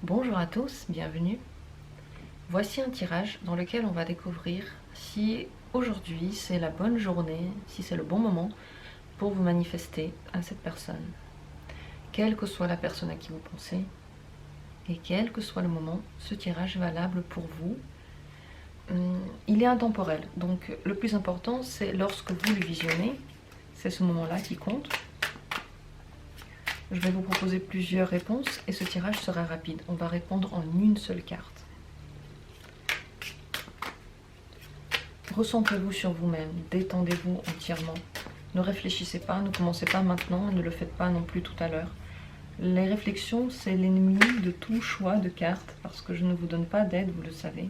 Bonjour à tous, bienvenue. Voici un tirage dans lequel on va découvrir si aujourd'hui c'est la bonne journée, si c'est le bon moment pour vous manifester à cette personne. Quelle que soit la personne à qui vous pensez et quel que soit le moment, ce tirage est valable pour vous. Il est intemporel, donc le plus important c'est lorsque vous le visionnez, c'est ce moment-là qui compte. Je vais vous proposer plusieurs réponses et ce tirage sera rapide. On va répondre en une seule carte. Recentrez-vous sur vous-même, détendez-vous entièrement. Ne réfléchissez pas, ne commencez pas maintenant, ne le faites pas non plus tout à l'heure. Les réflexions, c'est l'ennemi de tout choix de cartes, parce que je ne vous donne pas d'aide, vous le savez.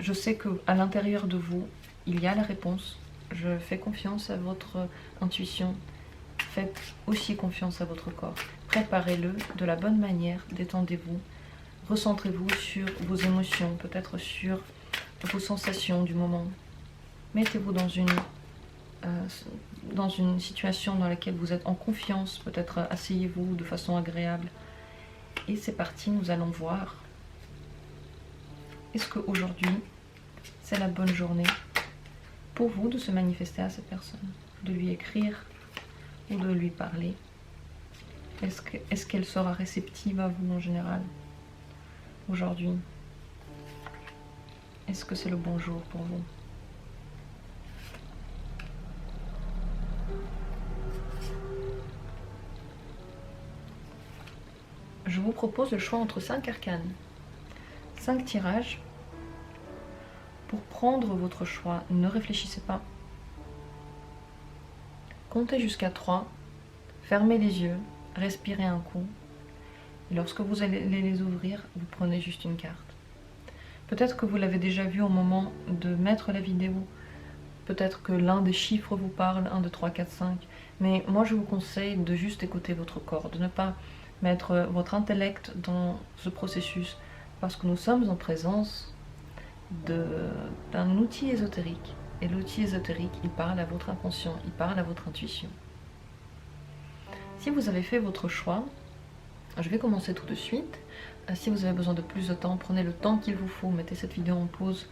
Je sais qu'à l'intérieur de vous, il y a la réponse. Je fais confiance à votre intuition. Faites aussi confiance à votre corps. Préparez-le de la bonne manière, détendez-vous. Recentrez-vous sur vos émotions, peut-être sur vos sensations du moment. Mettez-vous dans une situation dans laquelle vous êtes en confiance, peut-être asseyez-vous de façon agréable. Et c'est parti, nous allons voir. Est-ce qu'aujourd'hui, c'est la bonne journée pour vous de se manifester à cette personne, de lui écrire ou de lui parler? Est-ce qu'elle sera réceptive à vous en général aujourd'hui? Est-ce que c'est le bon jour pour vous? Je vous propose le choix entre 5 arcanes. 5 tirages pour prendre votre choix. Ne réfléchissez pas. Comptez jusqu'à 3. Fermez les yeux. Respirez un coup. Et lorsque vous allez les ouvrir, vous prenez juste une carte. Peut-être que vous l'avez déjà vu au moment de mettre la vidéo. Peut-être que l'un des chiffres vous parle, 1, 2, 3, 4, 5. Mais moi, je vous conseille de juste écouter votre corps, de ne pas mettre votre intellect dans ce processus, parce que nous sommes en présence d'un outil ésotérique. Et l'outil ésotérique, il parle à votre inconscient, il parle à votre intuition. Si vous avez fait votre choix, je vais commencer tout de suite. Si vous avez besoin de plus de temps, prenez le temps qu'il vous faut, mettez cette vidéo en pause,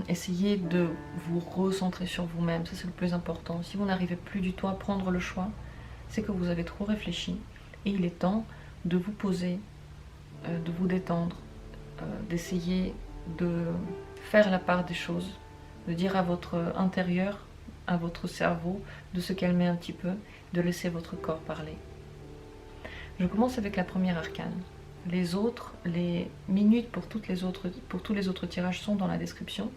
essayez de vous recentrer sur vous-même, ça c'est le plus important. Si vous n'arrivez plus du tout à prendre le choix, c'est que vous avez trop réfléchi et il est temps de vous poser, de vous détendre, d'essayer de faire la part des choses, de dire à votre intérieur, à votre cerveau, de se calmer un petit peu, de laisser votre corps parler. Je commence avec la première arcane. Les autres, les minutes pour tous les autres tirages sont dans la description.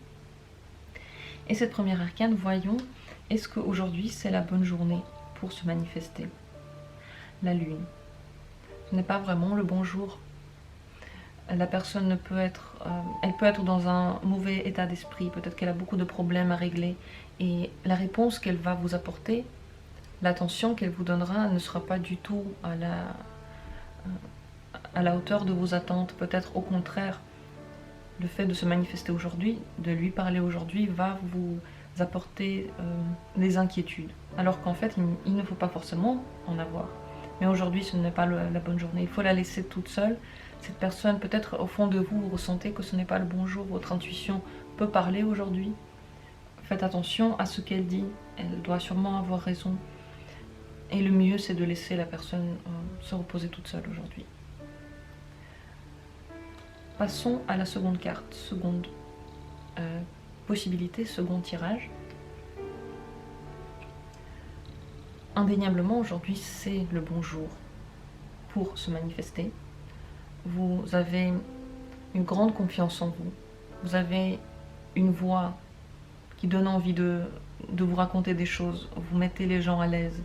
Et cette première arcane, voyons, est-ce qu'aujourd'hui c'est la bonne journée pour se manifester? La lune. Ce n'est pas vraiment le bon jour. La personne elle peut être dans un mauvais état d'esprit, peut-être qu'elle a beaucoup de problèmes à régler. Et la réponse qu'elle va vous apporter, l'attention qu'elle vous donnera ne sera pas du tout à la hauteur de vos attentes. Peut-être au contraire, le fait de se manifester aujourd'hui, de lui parler aujourd'hui, va vous apporter des inquiétudes. Alors qu'en fait, il ne faut pas forcément en avoir. Mais aujourd'hui, ce n'est pas la bonne journée. Il faut la laisser toute seule. Cette personne, peut-être au fond de vous, vous ressentez que ce n'est pas le bon jour. Votre intuition peut parler aujourd'hui. Faites attention à ce qu'elle dit. Elle doit sûrement avoir raison. Et le mieux, c'est de laisser la personne se reposer toute seule aujourd'hui. Passons à la seconde carte, seconde possibilité, second tirage. Indéniablement, aujourd'hui, c'est le bon jour pour se manifester. Vous avez une grande confiance en vous. Vous avez une voix qui donne envie de vous raconter des choses. Vous mettez les gens à l'aise.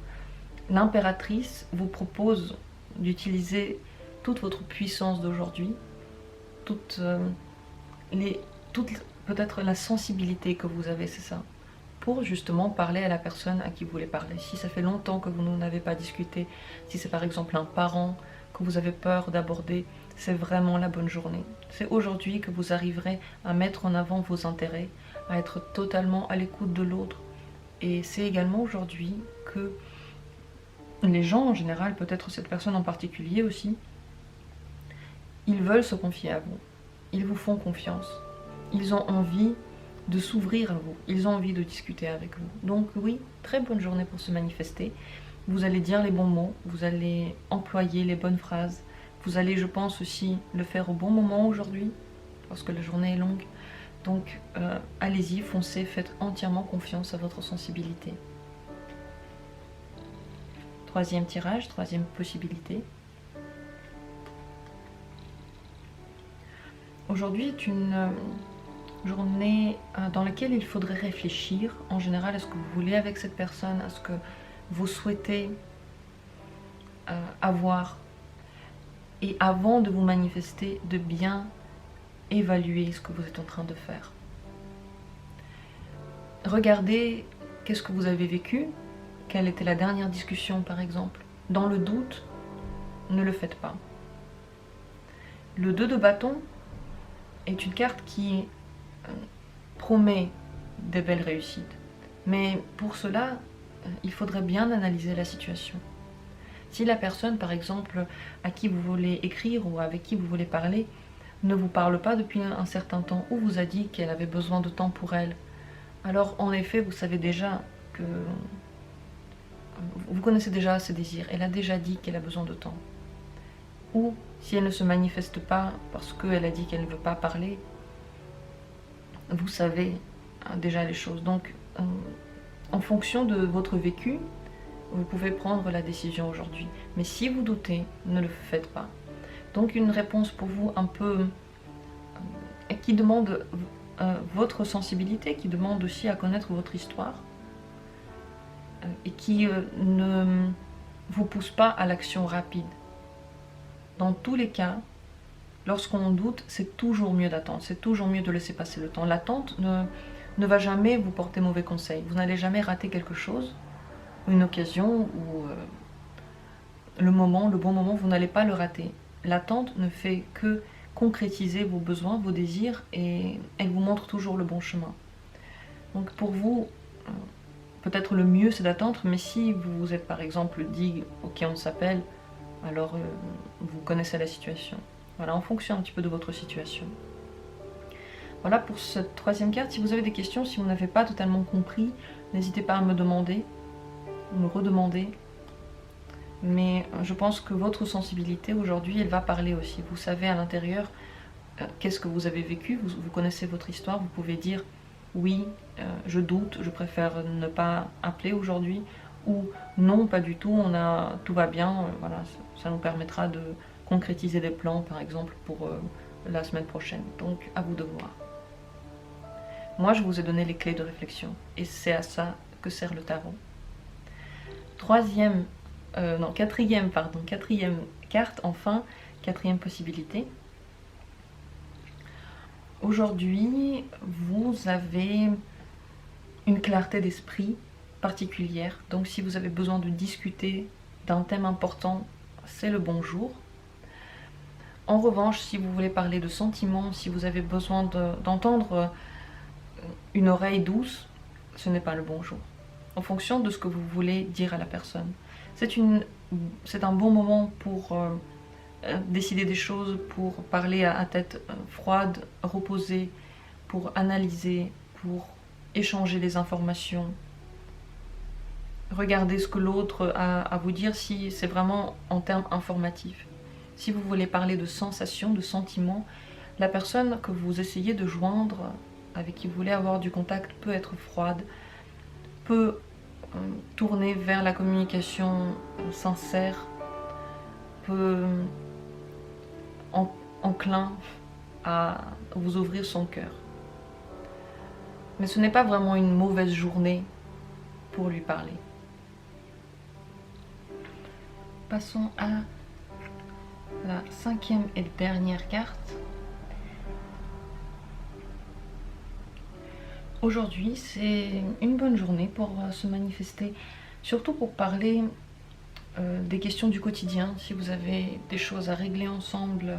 L'impératrice vous propose d'utiliser toute votre puissance d'aujourd'hui, toute peut-être la sensibilité que vous avez, c'est ça, pour justement parler à la personne à qui vous voulez parler. Si ça fait longtemps que vous n'avez pas discuté, si c'est par exemple un parent que vous avez peur d'aborder, c'est vraiment la bonne journée. C'est aujourd'hui que vous arriverez à mettre en avant vos intérêts, à être totalement à l'écoute de l'autre. Et c'est également aujourd'hui que les gens en général, peut-être cette personne en particulier aussi, Ils veulent se confier à vous. Ils vous font confiance. Ils ont envie de s'ouvrir à vous. Ils ont envie de discuter avec vous. Donc oui, très bonne journée pour se manifester. Vous allez dire les bons mots, vous allez employer les bonnes phrases. Vous allez, je pense aussi, le faire au bon moment aujourd'hui, parce que la journée est longue. Donc allez-y, foncez, faites entièrement confiance à votre sensibilité. Troisième tirage, troisième possibilité. Aujourd'hui est une journée dans laquelle il faudrait réfléchir en général à ce que vous voulez avec cette personne, à ce que vous souhaitez avoir. Et avant de vous manifester, de bien évaluer ce que vous êtes en train de faire. Regardez qu'est-ce que vous avez vécu, quelle était la dernière discussion par exemple. Dans le doute, ne le faites pas. Le 2 de bâton est une carte qui promet des belles réussites. Mais pour cela, il faudrait bien analyser la situation. Si la personne, par exemple, à qui vous voulez écrire ou avec qui vous voulez parler, ne vous parle pas depuis un certain temps ou vous a dit qu'elle avait besoin de temps pour elle, alors en effet, vous savez déjà que... Vous connaissez déjà ses désirs, elle a déjà dit qu'elle a besoin de temps. Ou si elle ne se manifeste pas parce qu'elle a dit qu'elle ne veut pas parler, vous savez déjà les choses. Donc, en fonction de votre vécu, vous pouvez prendre la décision aujourd'hui. Mais si vous doutez, ne le faites pas. Donc une réponse pour vous un peu qui demande votre sensibilité, qui demande aussi à connaître votre histoire et qui ne vous pousse pas à l'action rapide. Dans tous les cas, lorsqu'on doute, c'est toujours mieux d'attendre, c'est toujours mieux de laisser passer le temps. L'attente ne va jamais vous porter mauvais conseil. Vous n'allez jamais rater quelque chose, une occasion ou le bon moment, vous n'allez pas le rater. L'attente ne fait que concrétiser vos besoins, vos désirs et elle vous montre toujours le bon chemin. Donc pour vous, peut-être le mieux c'est d'attendre, mais si vous êtes par exemple dit ok on s'appelle, alors vous connaissez la situation. Voilà, en fonction un petit peu de votre situation. Voilà pour cette troisième carte. Si vous avez des questions, si vous n'avez pas totalement compris, n'hésitez pas à me demander, me redemander. Mais je pense que votre sensibilité aujourd'hui, elle va parler aussi. Vous savez à l'intérieur qu'est-ce que vous avez vécu, vous connaissez votre histoire, vous pouvez dire oui, je doute, je préfère ne pas appeler aujourd'hui, ou non, pas du tout, tout va bien, voilà, ça nous permettra de concrétiser des plans par exemple pour la semaine prochaine. Donc à vous de voir. Moi je vous ai donné les clés de réflexion et c'est à ça que sert le tarot. Quatrième carte, enfin, quatrième possibilité. Aujourd'hui, vous avez une clarté d'esprit particulière. Donc si vous avez besoin de discuter d'un thème important, c'est le bon jour. En revanche, si vous voulez parler de sentiments, si vous avez besoin d'entendre une oreille douce, ce n'est pas le bon jour. En fonction de ce que vous voulez dire à la personne. C'est un bon moment pour décider des choses, pour parler à tête froide, reposée, pour analyser, pour échanger les informations. Regardez ce que l'autre a à vous dire si c'est vraiment en termes informatifs. Si vous voulez parler de sensations, de sentiments, la personne que vous essayez de joindre, avec qui vous voulez avoir du contact, peut être froide, peut tourner vers la communication sincère, peu enclin à vous ouvrir son cœur. Mais ce n'est pas vraiment une mauvaise journée pour lui parler. Passons à la cinquième et dernière carte. Aujourd'hui, c'est une bonne journée pour se manifester, surtout pour parler des questions du quotidien. Si vous avez des choses à régler ensemble,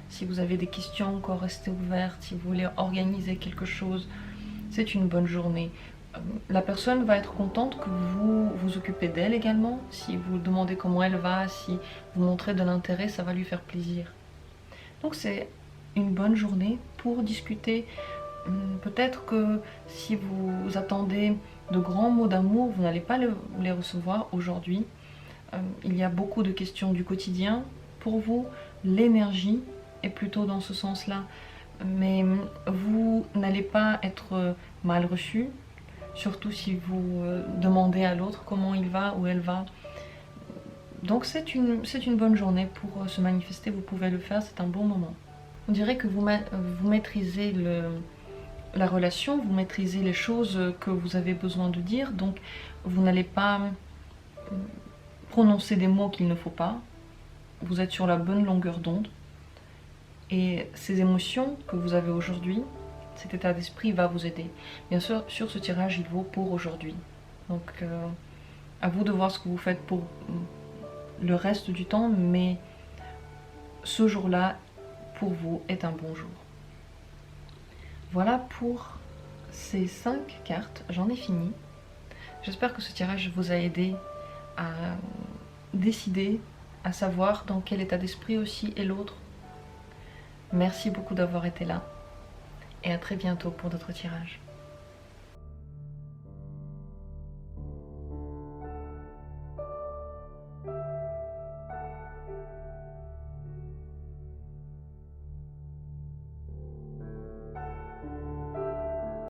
si vous avez des questions encore restées ouvertes, si vous voulez organiser quelque chose, c'est une bonne journée. La personne va être contente que vous vous occupez d'elle également. Si vous demandez comment elle va, si vous montrez de l'intérêt, ça va lui faire plaisir. Donc c'est une bonne journée pour discuter. Peut-être que si vous attendez de grands mots d'amour, vous n'allez pas les recevoir aujourd'hui. Il y a beaucoup de questions du quotidien. Pour vous, l'énergie est plutôt dans ce sens-là. Mais vous n'allez pas être mal reçu, surtout si vous demandez à l'autre comment il va ou elle va. Donc c'est une bonne journée pour se manifester, vous pouvez le faire, c'est un bon moment. On dirait que vous maîtrisez la relation, vous maîtrisez les choses que vous avez besoin de dire, donc vous n'allez pas prononcer des mots qu'il ne faut pas. Vous êtes sur la bonne longueur d'onde. Et ces émotions que vous avez aujourd'hui, cet état d'esprit va vous aider. Bien sûr, sur ce tirage, il vaut pour aujourd'hui. Donc, à vous de voir ce que vous faites pour le reste du temps, mais ce jour-là, pour vous, est un bon jour. Voilà pour ces 5 cartes, j'en ai fini. J'espère que ce tirage vous a aidé à décider, à savoir dans quel état d'esprit aussi est l'autre. Merci beaucoup d'avoir été là et à très bientôt pour d'autres tirages.